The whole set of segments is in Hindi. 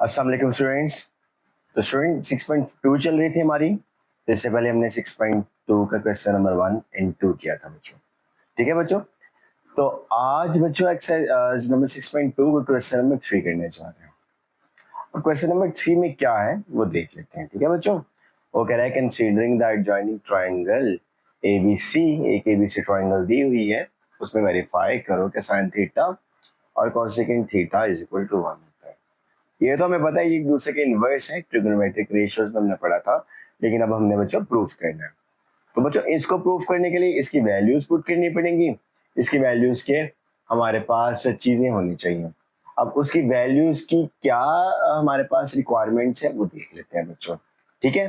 अस्सलाम वालेकुम स्टूडेंट्स। तो स्टूडेंट 6.2 चल रही थी हमारी। इससे पहले हमने 6.2 का क्वेश्चन नंबर 1 एंड 2 किया था बच्चों। ठीक है बच्चों। तो आज बच्चों एक्सरसाइज नंबर 6.2 का क्वेश्चन नंबर 3 करने जा रहे हैं। और क्वेश्चन नंबर 3 में क्या है वो देख लेते हैं। ठीक है बच्चों। वो कह रहा है considering the adjoining triangle ABC, एक ABC ट्रायंगल दी हुई है, उसमें वेरीफाई करो कि sin थीटा और cosecant theta is equal to 1 होता है। ये तो हमें पता है, ये एक दूसरे के इनवर्स है, ट्रिग्नोमेट्रिक रेशियोज में हमने पढ़ा था, लेकिन अब हमने बच्चों प्रूफ करना है। तो बच्चों इसको प्रूफ करने के लिए इसकी वैल्यूज पुट करनी पड़ेंगी। इसकी वैल्यूज के हमारे पास चीजें होनी चाहिए। अब उसकी वैल्यूज की क्या हमारे पास रिक्वायरमेंट्स है वो देख लेते हैं बच्चों। ठीक है।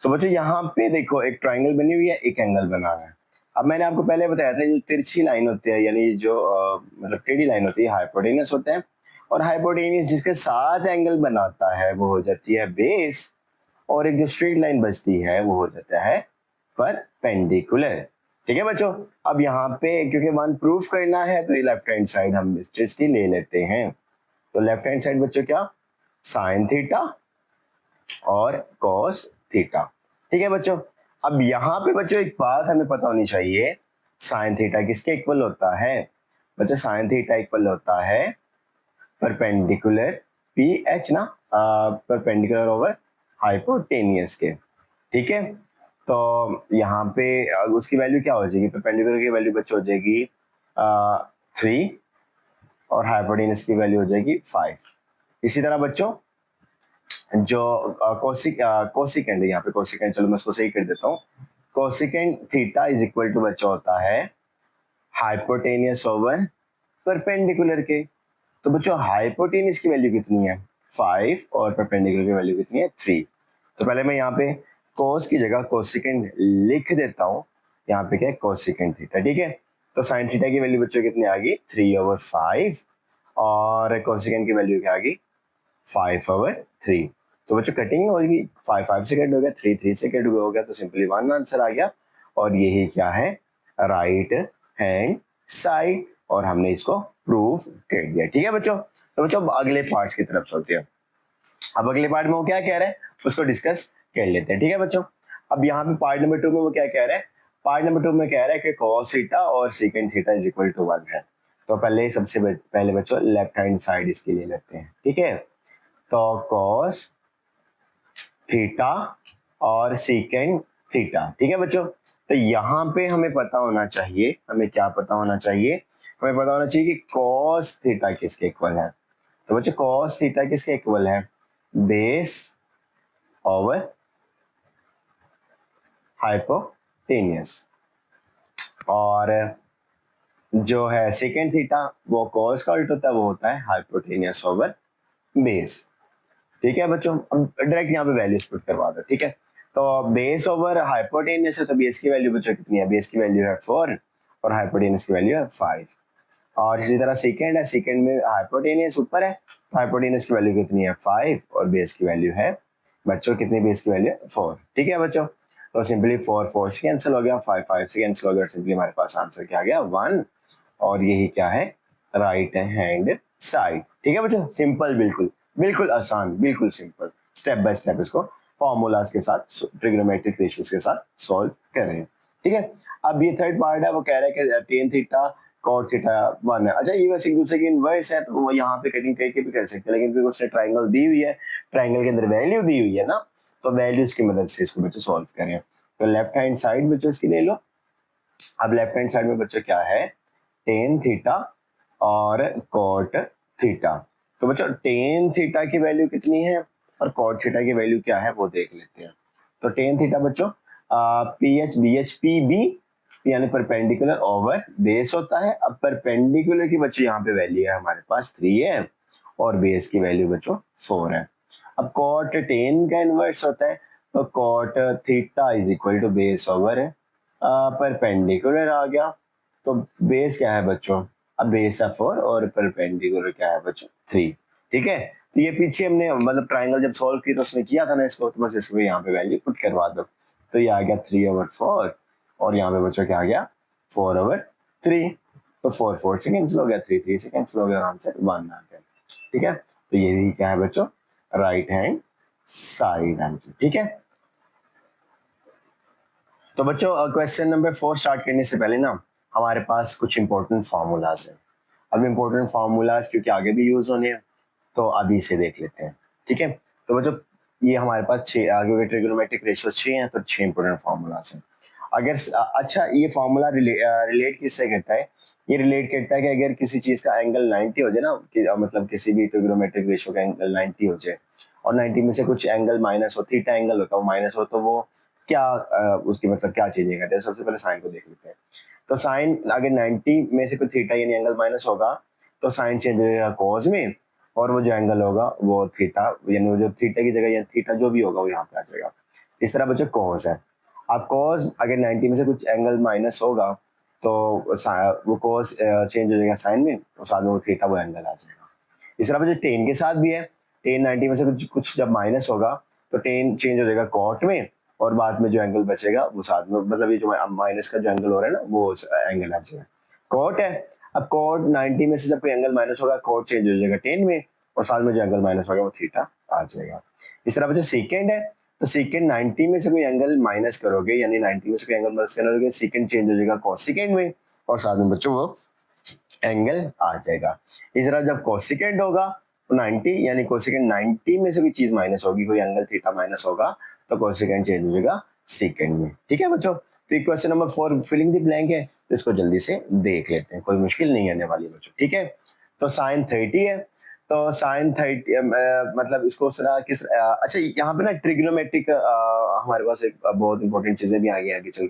तो बच्चों यहाँ पे देखो, एक ट्राइंगल बनी हुई है, एक एंगल बना हुआ है। अब मैंने आपको पहले बताया था, जो तिरछी लाइन होती है, यानी जो मतलब टेढ़ी लाइन होती है, हाइपोटेनस होता है, और हाइपोटेनस जिसके साथ एंगल बनाता है वो हो जाती है बेस, और एक जो स्ट्रेट लाइन बचती है वो हो जाता है परपेंडिकुलर। ठीक है बच्चों। अब यहाँ पे क्योंकि वन प्रूफ करना है तो ये लेफ्ट हैंड साइड हम इसकी ले लेते हैं। तो लेफ्ट हैंड साइड बच्चों क्या, साइन थीटा और कॉस थीटा। ठीक है बच्चों। अब यहाँ पे बच्चों एक बात हमें पता होनी चाहिए, साइन थीटा किसके इक्वल होता है बच्चों? साइन थीटा इक्वल होता है परपेंडिकुलर PH ना, परपेंडिकुलर ओवर हाइपोटेनियस के। ठीक है। तो यहाँ पे उसकी वैल्यू क्या हो जाएगी? परपेंडिकुलर की वैल्यू बच्चों हो जाएगी 3 और हाइपोटेनियस की वैल्यू हो जाएगी 5। इसी तरह बच्चों जो कोसिकेंड है, यहाँ पे कोसिकेंड, चलो मैं इसको सही कर देता हूँ। Cosecant theta is equal to बच्चा होता है हाइपोटेनियस ओवर परपेंडिकुलर के। तो बच्चों हाइपोटेनियस की वैल्यू कितनी है? 5 और परपेंडिकुलर की वैल्यू कितनी है? 3। तो पहले मैं यहाँ पे कोस की जगह कोसिकेंड लिख देता हूँ। यहाँ पे क्या है? Cosecant theta. ठीक है। तो साइन थीटा की वैल्यू बच्चों कितनी आ गई? 3/5 और कोसिकेंड की वैल्यू क्या आ गई? 5/3। तो बच्चों कटिंग होगी, 5 से कट हो गया, 3 से कट हो गया, तो सिंपली 1 आंसर आ गया। और यही क्या है? Right hand side. और हमने इसको प्रूफ कर दिया। ठीक है बच्चों। तो बच्चों अगले पार्ट्स की तरफ चलते हैं। अब अगले पार्ट में वो क्या कह रहे हैं उसको डिस्कस कर लेते हैं। ठीक है बच्चों। अब यहाँ पे पार्ट नंबर 2 में वो क्या कह रहे हैं? पार्ट नंबर 2 में कह रहा है कि cos थीटा और secant theta is equal to 1 है। तो पहले सबसे पहले बच्चों लेफ्ट हैंड साइड इसकी ले लेते हैं। ठीक है। तो cos थीटा और secant थीटा। ठीक है बच्चों। तो यहाँ पे हमें पता होना चाहिए, हमें क्या पता होना चाहिए? हमें पता होना चाहिए कि cos थीटा किसके इक्वल है। तो बच्चों cos थीटा किसके इक्वल है? Base over hypotenuse. और जो है सेकेंड थीटा वो cos का उल्टा होता है, वो होता है हाइपोटेनियस ओवर बेस। ठीक है बच्चों। अब डायरेक्ट यहाँ पे वैल्यूज पुट करवा दो। ठीक है। तो बेस ओवर हाइपोटेनियस है, तो बेस की वैल्यू बच्चों कितनी है? बेस की वैल्यू है 4 और हाइपोटेनियस की वैल्यू है 5। और इसी तरह सेकेंड है, सेकेंड में हाइपोटेनियस ऊपर है, तो हाइपोटेनियस की वैल्यू कितनी है? 5 और बेस की वैल्यू है बच्चों कितनी? बेस की वैल्यू है 4। ठीक है बच्चों। तो सिंपली 4 से कैंसिल हो गया, 5 से कैंसिल हो गया, सिंपली हमारे पास आंसर क्या आ गया? 1। और यही क्या है? Right hand side. ठीक है बच्चों। सिंपल, बिल्कुल बिल्कुल आसान, बिल्कुल सिंपल, स्टेप बाय स्टेप इसको फॉर्मूलाज के साथ, ट्रिग्नोमेट्रिक रेशियोज के साथ सॉल्व कर रहे हैं। ठीक है। अब ये थर्ड पार्ट है, वो कह रहा है कि tan थीटा cot थीटा 1 है। अच्छा, ये वैसे एक दूसरे की इनवर्स है, तो वो यहाँ पे कटिंग करके भी कर सकते हैं, लेकिन क्योंकि उसने ट्राइंगल दी हुई है, ट्राइंगल के अंदर वैल्यू दी हुई है ना, तो वैल्यूज की मदद से इसको बच्चों सॉल्व करें। तो लेफ्ट हैंड साइड बच्चों इसकी ले लो। अब लेफ्ट हैंड साइड में बच्चों क्या है? tan थीटा और cot थीटा। तो बच्चों tan थीटा की वैल्यू कितनी है और cot थीटा की वैल्यू क्या है वो देख लेते हैं। तो tan थीटा बच्चों PH BH PB यानी परपेंडिकुलर ओवर बेस होता है। अब परपेंडिकुलर की बच्चों यहाँ पे वैल्यू है हमारे पास 3 है और बेस की वैल्यू बच्चों 4 है। अब cot tan का इनवर्स होता है, तो cot theta is equal to base over है परपेंडिकुलर आ गया। तो बेस क्या है बच्चों? अब बेस है 4 और परपेंडिकुलर क्या है बच्चों? 3। ठीक है। तो ये पीछे हमने मतलब ट्राइंगल जब सॉल्व किया तो उसमें किया था ना इसको, तो बस इसको यहाँ पे वैल्यू पुट करवा दो। तो ये आ गया 3/4 और यहाँ पे बच्चों क्या आ गया? 4/3। तो 4 से कैंसिल हो गया, 3 से कैंसिल हो गया, आंसर 1 आ गया। ठीक है, तो ये भी क्या है बच्चों, राइट हैंड साइड आंसर। ठीक है, तो बच्चों क्वेश्चन नंबर 4 स्टार्ट करने से पहले ना हमारे पास कुछ इंपॉर्टेंट फार्मूलाज हैं। अब इंपॉर्टेंट फार्मूलाज क्योंकि आगे भी यूज होने हैं तो अभी से देख लेते हैं। ठीक है, तो बच्चों ये हमारे पास 6 आगे के ट्रिग्नोमेट्रिक रेशियो 6 हैं, तो 6 इंपॉर्टेंट फार्मूलाज हैं। अगर अच्छा ये फार्मूला रिलेट किससे करता है, ये रिलेट करता है कि अगर किसी चीज का एंगल 90 हो जाए ना मतलब किसी भी ट्रिग्नोमेट्रिक रेशियो का एंगल 90 हो जाए और 90 में से कुछ एंगल माइनस हो, थीटा एंगल होता है वो माइनस हो, तो वो क्या उसकी मतलब क्या चीजें कहते हैं। सबसे पहले साइन को देख लेते हैं। तो साइन अगर 90 में से कोई थीटा यानी एंगल माइनस होगा तो साइन चेंज हो जाएगा कॉस में, और वो जो एंगल होगा वो थीटा यानी वो जो थीटा की जगह या थीटा जो भी होगा वो यहाँ पे आ जाएगा। इस तरह बच्चों कॉस है। अब कॉस अगर 90 में से कुछ एंगल माइनस होगा तो वो कॉस चेंज हो जाएगा साइन में, और साथ में वो थीटा वो एंगल आ जाएगा। इस तरह बच्चों टेन के साथ भी है। टेन 90 में से कुछ जब माइनस होगा तो टेन चेंज हो जाएगा कॉट में, और बाद में जो एंगल बचेगा वो साथ में मतलब ये जो माइनस का जो एंगल हो रहा है ना वो एंगल आ जाएगा। कॉट है। अब कॉट 90 में से जब कोई एंगल माइनस होगा कॉट चेंज हो जाएगा टेन में, और साथ में जो एंगल माइनस होगा वो थीटा आ जाएगा। इस तरह बच्चों सेकेंड है। तो सेकेंड 90 में से कोई एंगल माइनस करोगे यानी 90 में से कोई एंगल माइनस करोगे सेकेंड चेंज हो जाएगा कॉसेकेंड में, और साथ में बच्चों वो एंगल आ जाएगा। इस तरह जब कोसेकेंड होगा तो 90 यानी कोसेकेंड 90 में से कोई चीज माइनस होगी, कोई एंगल थीटा माइनस होगा तो कोसेकेंड चेंज हो जाएगा सेकेंड में। ठीक है बच्चों, तो question number 4 filling the blank है, तो इसको जल्दी से देख लेते हैं, कोई मुश्किल नहीं आने वाली बच्चों। ठीक है, तो साइन 30 है। तो साइन 30 मतलब इसको किस अच्छा यहाँ पे ना ट्रिग्नोमेट्रिक हमारे पास एक बहुत इंपॉर्टेंट चीजें भी आगे आगे चल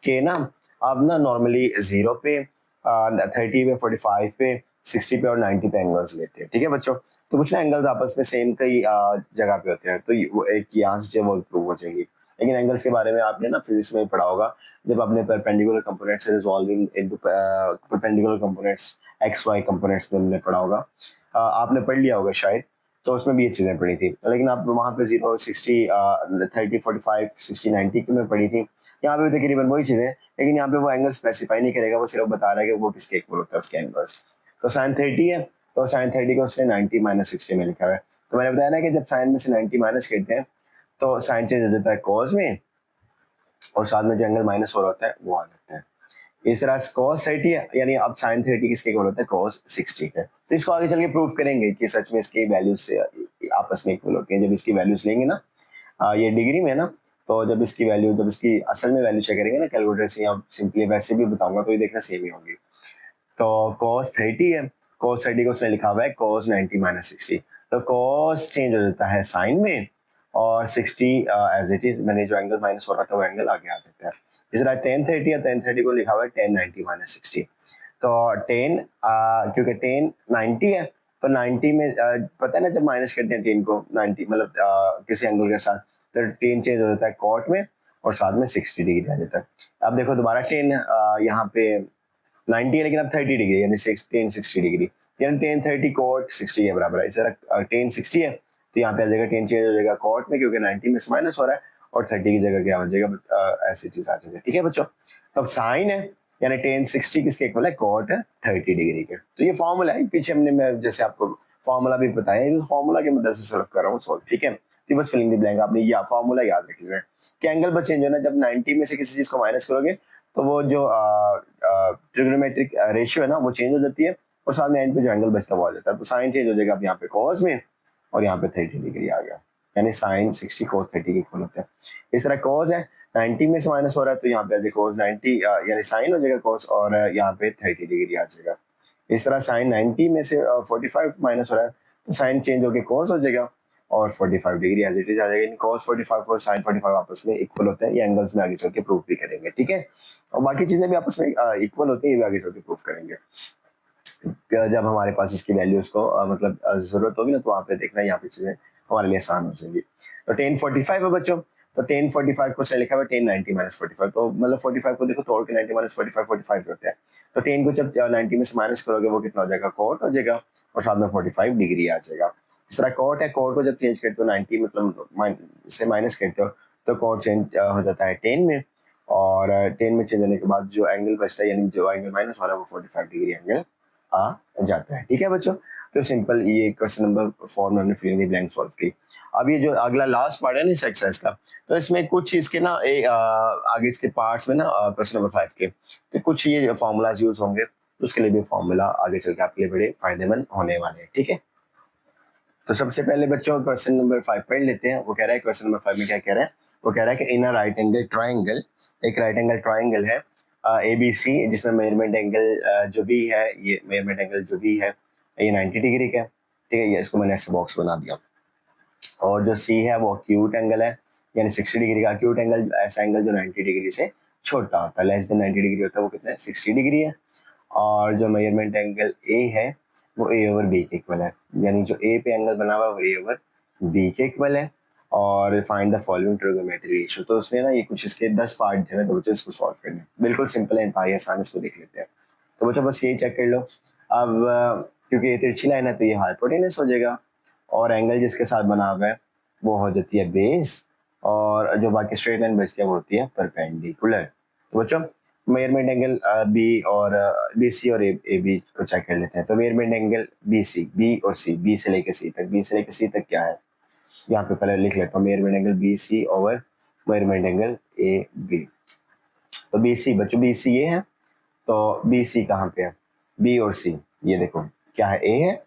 के ना अब ना नॉर्मली 0 पे 30 पे 45 पे 60 पे और 90 पे एंगल्स लेते हैं। ठीक है बच्चों, तो कुछ ना एंगल्स आपस में सेम कई जगह पे होते हैं, तो वो एक यहाँ से वो प्रूव हो जाएंगी। लेकिन एंगल्स के बारे में आपने ना फिजिक्स में पढ़ा होगा जब आपने परपेंडिकुलर कंपोनेंट्स से resolving into perpendicular components x y components में हमने पढ़ा होगा, आपने पढ़ लिया होगा शायद, तो उसमें भी ये चीजें पढ़ी थी। लेकिन आप वहाँ पे 0 60 30 45 60 90 की में पढ़ी थी। यहाँ पे भी तकरीबन वही चीजें, लेकिन यहाँ पे वो एंगल स्पेसिफाई नहीं करेगा, वो सिर्फ बता रहा है कि वो किसके इक्वल होता है उसके एंगल्स। तो साइन 30 है, तो साइन 30 को उसने 90 माइनस 60 में लिखा है। तो मैंने बताया ना कि जब साइन में से 90 माइनस करते हैं तो साइन चेंज हो जाता है कॉस में, और साथ में जो एंगल माइनस हो रहा होता है वो आ जाता है। इस तरह cos 30 है यानी अब sin 30 किसके इक्वल होता है cos 60 है। तो इसको आगे चल के प्रूव करेंगे कि सच में इसकी वैल्यूज से आपस में इक्वल होती हैं। जब इसकी वैल्यूज लेंगे ना ये डिग्री में ना, तो जब इसकी वैल्यू जब इसकी असल में वैल्यू चेक करेंगे ना कैलकुलेटर से या सिंपली वैसे भी बताऊंगा तो ये देखना सेम ही होगी। तो cos 30 है, cos 30 को उसने लिखा हुआ है cos 90 माइनस 60, तो cos चेंज हो जाता है साइन में, और 60 एज इट इज मैंने जो एंगल माइनस हो रहा था वो एंगल आगे आ जाता है। इस तरह tan 30 है, tan 30 को लिखा हुआ है tan 90 माइनस 60। तो tan क्योंकि tan 90 है तो 90 में पता है ना जब माइनस करते हैं tan को 90 मतलब किसी एंगल के साथ, तो tan चेंज हो जाता है cot में और साथ में 60 डिग्री आ जाता है। अब देखो दोबारा tan यहाँ पे 90 है लेकिन अब 30 डिग्री यानी tan 60 डिग्री, यानी tan 30 cot 60 के बराबर है। इस तरह tan 60 है तो यहाँ पे आ जाएगा tan चेंज हो जाएगा cot में क्योंकि 90 में से माइनस हो रहा है, और 30 की जगह क्या हो जाएगा ऐसी चीज आ जाएगी। ठीक है बच्चों, अब साइन है यानी tan 60 किसके इक्वल है cot 30 डिग्री के। तो ये फॉर्मूला है, पीछे हमने मैं जैसे आपको फॉर्मूला भी बताया है, फॉर्मूला की मदद से सॉल्व कर रहा हूँ सॉल्व। ठीक है, तो बस फिलिंग द ब्लैंक आपने या फॉर्मूला याद रख लिया है कि एंगल बस चेंज होना जब 90 में से किसी चीज को माइनस करोगे तो वो जो ट्रिग्नोमेट्रिक रेशियो है ना वो चेंज हो जाती है, और साथ में एंड पे जो एंगल बचता हुआ आ जाता है। तो साइन चेंज हो जाएगा अब यहाँ पे cos में, और यहाँ पे 30 डिग्री आ गया, यानी साइन 60 cos 30 के इक्वल होता है। इस तरह cos है 90 में से माइनस हो रहा है तो यहाँ पे cos 90 यानी साइन हो जाएगा cos, और यहाँ पे 30 डिग्री आ जाएगा। इस तरह साइन 90 में से 45 माइनस हो रहा है तो साइन चेंज होकर cos हो जाएगा, और 45 डिग्री एज इट इज आ जाएगा, यानी cos 45 और sin 45 आपस में इक्वल होते हैं। ये एंगल्स में आगे चल के प्रूव भी करेंगे। ठीक है, और बाकी चीजें भी आपस में इक्वल होती हैं, ये भी आगे चल के प्रूव करेंगे जब हमारे पास इसकी वैल्यूज को मतलब जरूरत होगी ना, तो वहाँ पे देखना यहाँ पे चीजें हमारे लिए आसान हो जाएंगी। तो tan 45 है बच्चों, तो tan 45 को लिखा हुआ है tan 90 माइनस 45, तो मतलब 45 को देखो तोड़ के 90 माइनस 45 45 होता है। तो tan को जब 90 में से माइनस करोगे वो कितना हो जाएगा cot हो जाएगा, और साथ में 45 डिग्री आ जाएगा। इस तरह cot है, cot को जब चेंज करते हो 90 मतलब से माइनस करते हो तो cot चेंज हो जाता है tan में, और tan में चेंज होने के बाद जो एंगल बचता है यानी जो एंगल माइनस हो रहा है वो 45 डिग्री एंगल आ जाता है। ठीक है बच्चों, तो सिंपल ये क्वेश्चन नंबर 4 में हमने फिलिंग द ब्लैंक सॉल्व की। अब ये जो अगला लास्ट पार्ट है ना इस एक्सरसाइज का, तो इसमें कुछ इसके ना आगे इसके पार्ट्स में ना क्वेश्चन नंबर 5 के तो कुछ ये फॉर्मूलाज यूज होंगे, तो उसके लिए भी फॉर्मूला आगे चल के आपके लिए बड़े फायदेमंद होने वाले हैं। ठीक है, तो सबसे पहले बच्चों क्वेश्चन नंबर 5 पढ़ लेते हैं। वो कह रहा है क्वेश्चन नंबर 5 में क्या कह रहा है, वो कह रहा है कि इन अ राइट एंगल ट्राइंगल, एक राइट एंगल ट्राइंगल है ए बी सी, जिसमें मेजरमेंट एंगल जो भी है, ये मेजरमेंट एंगल जो भी है ये 90 डिग्री का है। ठीक है, ये इसको मैंने ऐसे बॉक्स बना दिया। और जो सी है वो एक्यूट एंगल है, यानी 60 डिग्री का एक्यूट एंगल, ऐसा एंगल जो 90 डिग्री से छोटा होता है, लेस देन 90 डिग्री होता है, वो कितना है 60 डिग्री है। और जो मेजरमेंट एंगल ए है वो ए ओवर बी के इक्वल है, यानी जो ए पे एंगल बना हुआ है वो ए ओवर बी के इक्वल है। और find the following trigonometry ratio, तो उसने ना ये कुछ इसके 10 पार्ट थे, तो बच्चों इसको सॉल्व करना है, बिल्कुल सिंपल है, इंतहाई आसान, इसको देख लेते हैं। तो बच्चों बस यही चेक कर लो। अब क्योंकि ये तिरछी लाइन है तो ये हाइपोटेनस हो जाएगा, और एंगल जिसके साथ बना हुआ है वो हो जाती है बेस, और जो बाकी स्ट्रेट लाइन बचती है वो होती है परपेंडिकुलर। तो बच्चों मेजरमेंट एंगल बी और बी सी और ए बी को चेक कर लेते हैं। तो measurement angle B C, B और सी, बी से लेकर सी तक, बी से लेकर सी तक क्या है, यहाँ पे पहले लिख लेता हूँ, measurement angle B C over measurement angle A B. तो बी सी बच्चों, बी सी ये है, तो बी सी कहाँ पे है, बी और सी, ये देखो क्या है, ए है,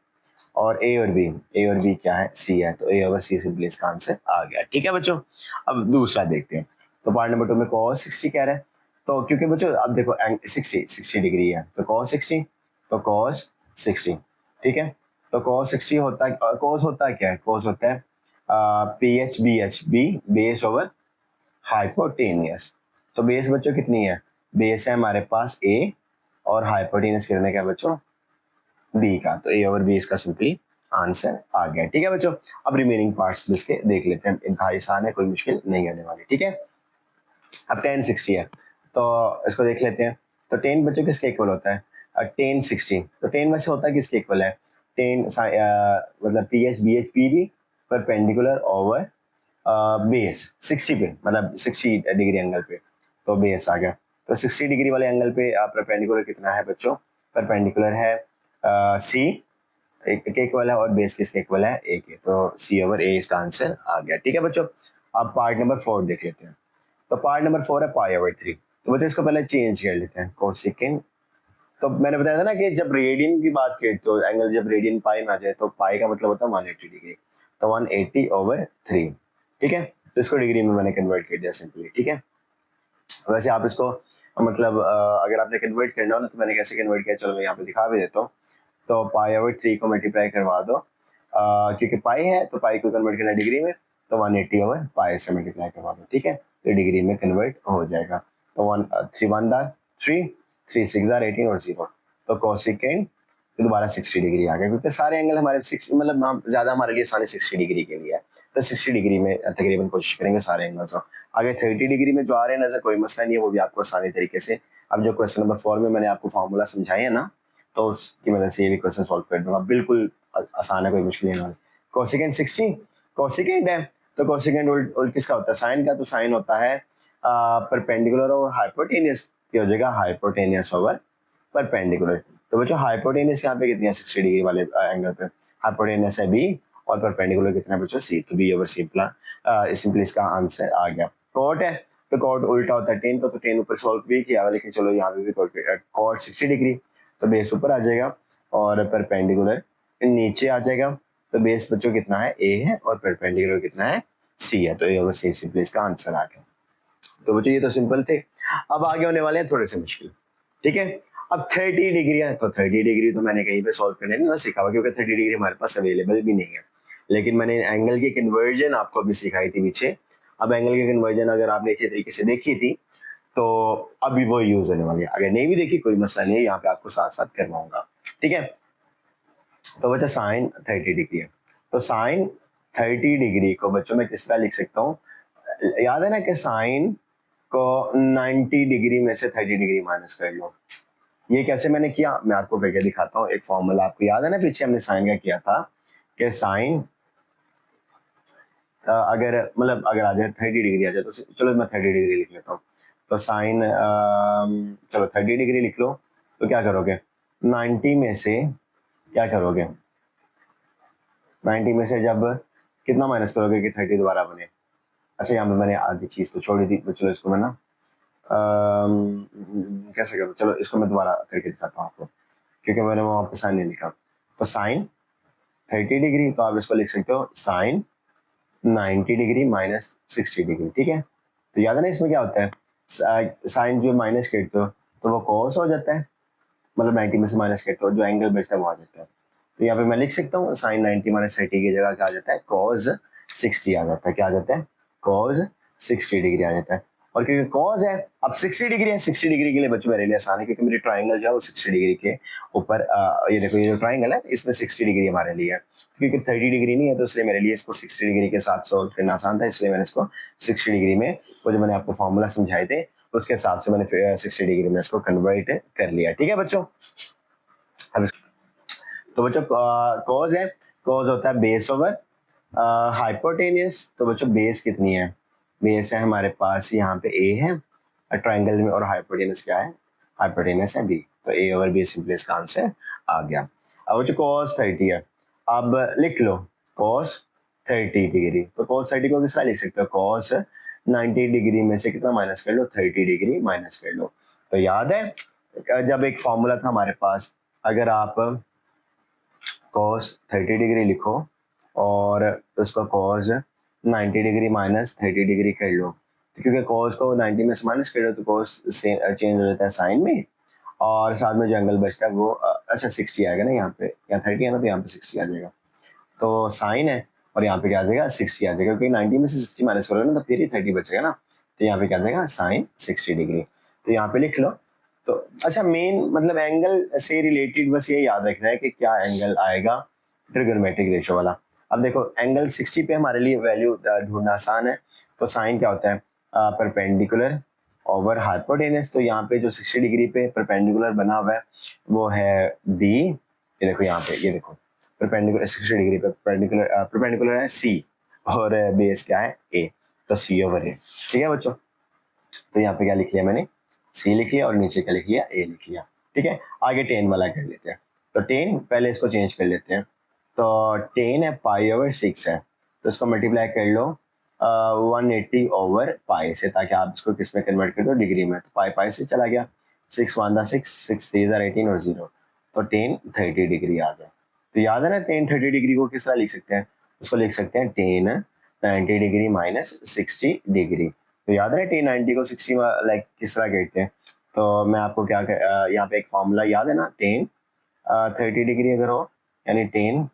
और ए और बी, ए और बी क्या है, सी है, तो ए ओवर सी सिंपली इसका आंसर आ गया। ठीक है बच्चों, अब दूसरा देखते हैं। तो पार्ट नंबर 2 में cos 60 कह रहा है, तो क्योंकि बच्चों अब देखो 60 डिग्री है, तो cos 60, तो cos 60, ठीक है। तो cos 60 होता है, cos होता है क्या है, cos होता है P H B H, B base over hypotenuse. तो बेस बच्चों कितनी है, बेस है हमारे पास ए, और हाइपोटेनियस कितने का है बच्चों, बी का, तो ए ओवर बी इसका सिंपली आंसर आ गया। ठीक है बच्चों, अब रिमेनिंग पार्ट्स भी इसके देख लेते हैं, इंतहाई आसान है, कोई मुश्किल नहीं आने वाली। ठीक है, अब 1060 है, तो इसको देख लेते हैं। तो 10 बच्चों किसके इक्वल होता है, 1060, तो 10 में से होता है किसके इक्वल है, 10 मतलब P H B H P B perpendicular over base 60 पे, मतलब 60 डिग्री एंगल पे, तो बेस आ गया। तो 60 डिग्री वाले एंगल पे परपेंडिकुलर कितना है बच्चों, परपेंडिकुलर है सी एक के इक्वल है, और बेस किसके इक्वल है, ए के, तो सी ओवर ए इसका आंसर आ गया। ठीक है बच्चों, अब पार्ट नंबर 4 देख लेते हैं। तो पार्ट नंबर 4 है पाई ओवर 3, तो बच्चों इसको पहले चेंज कर लेते हैं, कोसेकेंड। तो मैंने बताया था ना कि जब रेडियन की बात करें तो एंगल जब रेडियन पाई में आ जाए तो पाई का मतलब होता है 180 डिग्री, तो 180 ओवर 3। ठीक है, तो इसको डिग्री में मैंने कन्वर्ट कर दिया सिंपली। ठीक है, वैसे आप इसको मतलब अगर आपने कन्वर्ट करना हो ना, तो मैंने कैसे कन्वर्ट किया, चलो मैं यहाँ पे दिखा भी देता हूँ। तो पाई ओवर 3 को मल्टीप्लाई करवा दो, क्योंकि पाई है तो पाई को कन्वर्ट करना डिग्री में, तो 180 ओवर पाई से मल्टीप्लाई करवा दो। ठीक है, तो डिग्री में कन्वर्ट हो जाएगा। तो 1 दार 3, 3 6 दार 18 और 0, तो कोसेकेंड तो दोबारा 60 डिग्री आ गया, क्योंकि सारे एंगल हमारे 6 मतलब हम ज्यादा हमारे लिए सारे 60 डिग्री के लिए है, तो 60 डिग्री में तकरीबन कोशिश करेंगे सारे एंगल्स हो। आगे 30 डिग्री में जो आ रहे हैं नजर, कोई मसला नहीं है, वो भी आपको आसानी तरीके से, अब जो क्वेश्चन नंबर 4 में मैंने आपको फॉर्मूला समझाया है ना, तो उसकी मदद से ये भी क्वेश्चन सॉल्व कर दूंगा, बिल्कुल आसान है, कोई मुश्किल नहीं है। कोसेकेंड 60 कोसेकेंड है, तो कोसेकेंड उल्ट किसका होता है, साइन का, तो साइन होता है परपेंडिकुलर और हाइपोटेनियस, हो जाएगा हाइपोटेनियस ओवर परपेंडिकुलर। तो बच्चों हाइपोटेनियस यहाँ पे कितनी है, 60 डिग्री वाले एंगल पे हाइपोटेनियस है बी, और परपेंडिकुलर कितना है बच्चों, सी, तो बी ओवर सी सिंपली इसका आंसर आ गया। कॉट है, तो कॉट उल्टा होता है 10 तो 10 ऊपर सॉल्व भी किया, लेकिन चलो यहाँ पे भी कॉट 60 डिग्री, तो बेस ऊपर आ जाएगा और परपेंडिकुलर नीचे आ जाएगा। तो बेस बच्चों कितना है, ए है, और परपेंडिकुलर कितना है, सी है, तो ए ओवर सी सिंपली इसका आंसर आ गया। तो बच्चों ये तो सिंपल थे, अब आगे होने वाले हैं थोड़े से मुश्किल। ठीक है, अब 30 डिग्री है, तो 30 डिग्री तो मैंने कहीं पे सॉल्व करने नहीं ना सीखा हुआ, क्योंकि 30 डिग्री हमारे पास अवेलेबल भी नहीं है, लेकिन मैंने एंगल की कन्वर्जन आपको अभी सिखाई थी पीछे। अब एंगल की कन्वर्जन अगर आपने अच्छे तरीके से देखी थी तो अभी वो यूज होने वाली है, अगर नहीं भी देखी कोई मसला नहीं है, यहाँ पे आपको साथ साथ करवाऊंगा। ठीक है, तो बच्चा साइन 30 डिग्री है, तो साइन 30 डिग्री को बच्चों में किस तरह लिख सकता हूँ, याद है ना कि साइन को 90 डिग्री में से 30 डिग्री माइनस कर लो। ये कैसे मैंने किया, मैं आपको करके दिखाता हूँ। एक फॉर्मूला आपको याद है ना, पीछे हमने साइन का किया था कि साइन अगर मतलब अगर आ जाए 30 डिग्री आ जाए, तो चलो मैं 30 डिग्री लिख लेता हूँ। तो साइन चलो 30 डिग्री लिख लो, तो क्या करोगे, 90 में से क्या करोगे, 90 में से जब कितना माइनस करोगे कि 30 दोबारा बने। अच्छा यहाँ पे मैंने आधी चीज तो छोड़ी थी, तो चलो इसको मैं ना कैसे करूँ, चलो इसको मैं दोबारा करके दिखाता हूँ आपको, क्योंकि मैंने वहां पे साइन नहीं लिखा। तो साइन 30 डिग्री, तो आप इसको लिख सकते हो साइन 90 डिग्री माइनस 60 डिग्री, ठीक है। तो याद है ना इसमें क्या होता है, साइन जो माइनस करते हो तो वो कॉस हो जाता है, मतलब 90 में से माइनस करते हो जो एंगल बचता है वो आ जाता है। तो यहाँ पे मैं लिख सकता हूँ साइन 90 माइनस 30 की जगह क्या आ जाता है, कॉस 60 आ जाता है। क्या आ जाता है, कॉस 60 डिग्री आ जाता है। और क्योंकि कॉस है, अब 60 डिग्री है, 60 डिग्री के लिए बच्चों मेरे लिए आसान है, क्योंकि मेरी ट्राइंगल जो है वो 60 डिग्री के ऊपर ये देखो, ये जो ट्राइंगल है इसमें 60 डिग्री हमारे लिए है, क्योंकि 30 डिग्री नहीं है, तो इसलिए मेरे लिए इसको 60 डिग्री के साथ सॉल्व करना आसान था, इसलिए मैंने इसको 60 डिग्री में, वो जो मैंने आपको फॉर्मूला समझाए थे उसके हिसाब से मैंने 60 डिग्री में इसको कन्वर्ट कर लिया, ठीक है बच्चों। अब तो बच्चों कॉज है, कॉज होता है बेस ओवर हाइपोटेनियस। तो बच्चों बेस कितनी है, बेस है हमारे पास यहाँ पे ए है ट्राइंगल में, और हाइपोटेनियस क्या है, हाइपोटेनियस है बी, तो ए ओवर बी सिंपली इसका आंसर आ गया। अब बच्चों कॉस 30 है, अब लिख लो कॉस 30 डिग्री, तो कॉस 30 को किस तरह लिख सकते हो, कॉस 90 डिग्री में से कितना माइनस कर लो, 30 डिग्री माइनस कर लो। तो याद है जब एक फॉर्मूला था हमारे पास, अगर आप कॉस 30 डिग्री लिखो और उसका कॉस 90 डिग्री माइनस 30 डिग्री कर लो, तो क्योंकि कॉस को 90 में से माइनस कर लो तो कॉस चेंज हो जाता है साइन में, और साथ में जो एंगल बचता है वो अच्छा 60 आएगा ना, यहाँ पे यहाँ 30 है ना, तो यहाँ पे 60 आ जाएगा। तो साइन है और यहाँ पे क्या आ जाएगा 60 आ जाएगा, क्योंकि 90 में से 60 माइनस करोगे ना तो फिर ही 30 बचेगा ना, तो यहाँ पे क्या आ जाएगा साइन 60 डिग्री। तो यहाँ पे लिख लो। तो अच्छा मेन मतलब एंगल से रिलेटेड बस ये याद रखना है कि क्या एंगल आएगा ट्रिगोनोमेट्रिक रेशो वाला। अब देखो एंगल 60 पे हमारे लिए वैल्यू ढूंढना आसान है, तो साइन क्या होता है, परपेंडिकुलर ओवर हाइपोटेनस। तो यहाँ पे जो 60 डिग्री पे परपेंडिकुलर बना हुआ है वो है बी, ये देखो यहाँ पे, ये देखो परपेंडिकुलर 60 डिग्री पे परपेंडिकुलर है सी, और बेस क्या है ए, तो सी ओवर ए, ठीक है बच्चों। तो यहाँ पे क्या लिख लिया मैंने, सी लिख लिया और नीचे क्या लिख लिया, ए लिख लिया, ठीक है। आगे टेन वाला कर लेते हैं, तो टेन पहले इसको चेंज कर लेते हैं। तो टेन है पाई ओवर 6 है, तो इसको मल्टीप्लाई कर लो 180 ओवर पाई से, ताकि आप इसको किस में कन्वर्ट कर दो, डिग्री में। तो पाई पाई से चला गया, 6 1 6 6 3 18 और 0, तो टेन 30 डिग्री आ गया। तो याद है ना टेन 30 डिग्री को किस तरह लिख सकते हैं, उसको लिख सकते हैं टेन 90 डिग्री माइनस 60 डिग्री। तो याद है टेन 90 को 60 लाइक किस तरह कहते हैं, तो मैं आपको क्या यहाँ पे एक फॉर्मूला याद है ना, टेन 30 डिग्री अगर हो यानी टेन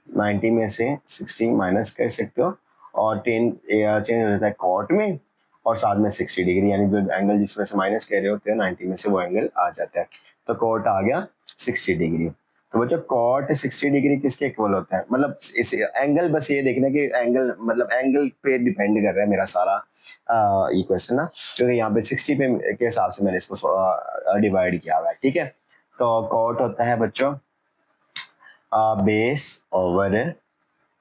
90 में से 60 माइनस कर सकते हो, और टेन चेंज हो जाता है कॉट में, और साथ में 60 डिग्री, यानी जो एंगल जिसमें से माइनस कर रहे होते हैं 90 में से वो एंगल आ जाता है, तो कॉट आ गया 60 डिग्री। तो बच्चों कॉट 60 डिग्री किसके इक्वल होता है, मतलब इस एंगल, बस ये देखना कि एंगल मतलब एंगल पे डिपेंड कर रहा है मेरा सारा ये क्वेश्चन ना, क्योंकि यहाँ पे 60 पे के हिसाब से मैंने इसको डिवाइड किया हुआ है, ठीक है। तो कॉट होता है बच्चों बेस ओवर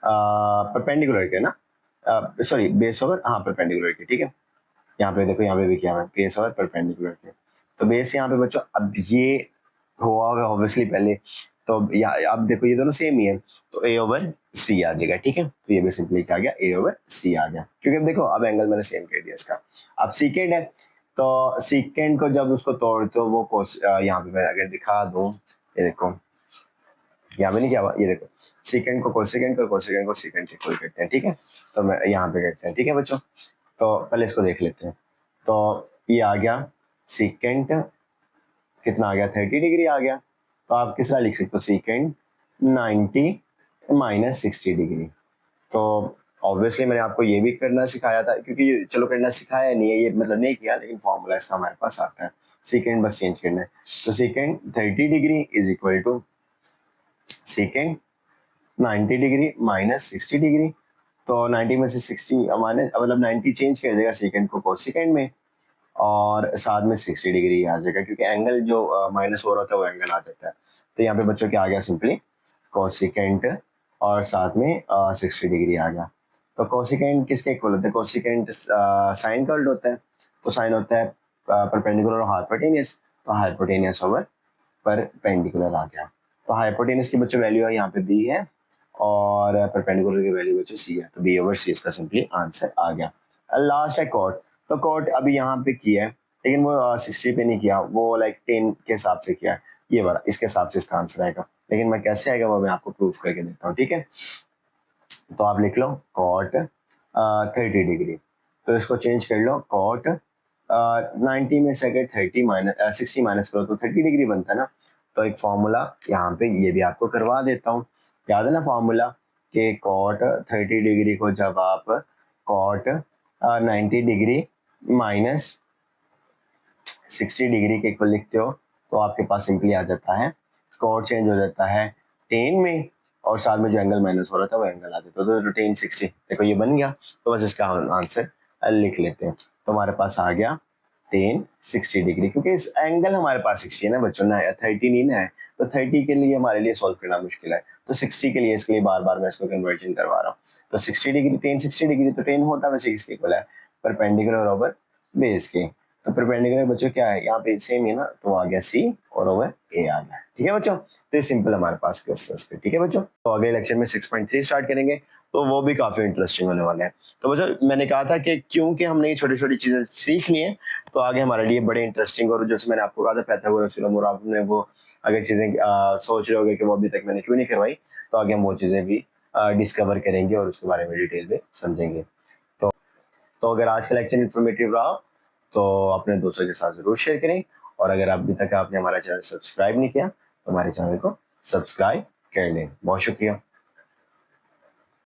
परपेंडिकुलर के ना, सॉरी बेस ओवर, हाँ परपेंडिकुलर के, ठीक है। यहाँ पे देखो यहाँ पे भी क्या है, बेस ओवर परपेंडिकुलर के, तो बेस यहाँ पे बच्चों, अब ये हुआ होगा ऑब्वियसली पहले, तो अब देखो ये दोनों सेम ही है, तो ए ओवर सी आ जाएगा, ठीक है। तो ये भी सिंपली क्या आ गया, ए ओवर सी आ गया, क्योंकि अब देखो अब एंगल मैंने सेम कर दिया इसका। अब सीकेंड है, तो सीकेंड को जब उसको तोड़ते हो वो यहाँ पे मैं अगर दिखा दूं, ये देखो यहाँ पे नहीं क्या हुआ, ये देखो सेकंड को कोसेकंड को कोसेकंड को सेकंड के इक्वल करते हैं, ठीक है। तो मैं यहाँ पे करते हैं, ठीक है बच्चों। तो पहले इसको देख लेते हैं, तो ये आ गया सेकंड कितना आ गया, 30 डिग्री आ गया। तो आप किस तरह लिख सकते हो, सेकंड 90 माइनस 60 डिग्री। तो ऑब्वियसली मैंने आपको ये भी करना सिखाया था, क्योंकि चलो करना सिखाया नहीं है ये मतलब नहीं किया, लेकिन फॉर्मूला इसका हमारे पास आता है, सेकंड बस चेंज करना है। तो second 30 degree is equal to second 90 degree minus 60 degree. तो 90 में से 60 माइनस मतलब 90 चेंज कर देगा सेकंड को कोसेकंड में, और साथ में 60 डिग्री आ जाएगा, क्योंकि एंगल जो माइनस हो रहा था वो एंगल आ जाता है। तो यहाँ पे बच्चों क्या आ गया, सिंपली कोसेकंड और साथ में 60 डिग्री आ गया। तो कोसेकंड किसके इक्वल होता है, कोसेकंड साइन का उल्टा होता है, तो साइन होता है परपेंडिकुलर और हाइपोटेनियस, तो हाइपोटेनियस ओवर परपेंडिकुलर आ गया। तो हाइपोटेनस की बच्चों वैल्यू है यहाँ पे बी है और परपेंडिकुलर की वैल्यू बच्चों सी है, तो बी ओवर सी इसका सिंपली आंसर आ गया। लास्ट है कॉट। तो कॉट अभी यहाँ पे किया है लेकिन वो 60 पे नहीं किया, वो लाइक 10 के हिसाब से किया है, ये वाला इसके हिसाब से इसका आंसर आएगा। लेकिन मैं कैसे आएगा वो मैं आपको प्रूफ करके देता हूँ, ठीक है। तो आप लिख लो कॉट 30 डिग्री, तो इसको चेंज कर लो कॉट 90 में से अगर 60 माइनस करो तो 30 डिग्री बनता है ना। तो एक फॉर्मूला यहाँ पे ये भी आपको करवा देता हूँ, याद है ना फॉर्मूला कि कॉट 30 डिग्री को जब आप कॉट 90 डिग्री माइनस 60 डिग्री के इक्वल लिखते हो तो आपके पास सिंपली आ जाता है कॉट चेंज हो जाता है टेन में और साथ में जो एंगल माइनस हो रहा था वो एंगल आ जाता है, तो टेन 60 देखो ये बन गया। तो बस इसका आंसर लिख लेते हैं, तो हमारे पास आ गया टेन 60 डिग्री, क्योंकि इस एंगल हमारे पास 60 है ना बच्चों ना, 30 नहीं ना है, तो 30 के लिए हमारे लिए सॉल्व करना मुश्किल है, तो 60 के लिए इसके लिए बार बार मैं इसको कन्वर्जन करवा रहा हूँ। तो 60 डिग्री टेन 60 डिग्री तो टेन होता है वैसे इसके इक्वल है परपेंडिकुलर ओवर बेस के। तो परपेंडिकुलर बच्चों क्या है यहाँ पे सेम है ना, तो आ गया सी और ओवर ए आ गया, ठीक है बच्चों। तो ये सिंपल हमारे पास क्वेश्चंस थे, ठीक है बच्चों। तो अगले लेक्चर में 6.3 स्टार्ट करेंगे, तो वो भी काफी इंटरेस्टिंग होने वाला है। तो बच्चों मैंने कहा था कि क्योंकि हमने ये छोटी छोटी चीजें सीख ली हैं तो आगे हमारे लिए बड़े इंटरेस्टिंग, और जैसे मैंने आपको कहा था पाइथागोरस थ्योरम और आपने वो अगर चीजें सोच रहे होगे कि वो अभी तक मैंने क्यों नहीं करवाई, तो आगे हम वो चीजें भी डिस्कवर करेंगे और उसके बारे में डिटेल में समझेंगे। तो अगर आज का लेक्चर इन्फॉर्मेटिव रहा तो अपने दोस्तों के साथ जरूर शेयर करें, और अगर अभी तक आपने हमारा चैनल सब्सक्राइब नहीं किया तो हमारे चैनल को सब्सक्राइब कर लें। बहुत शुक्रिया।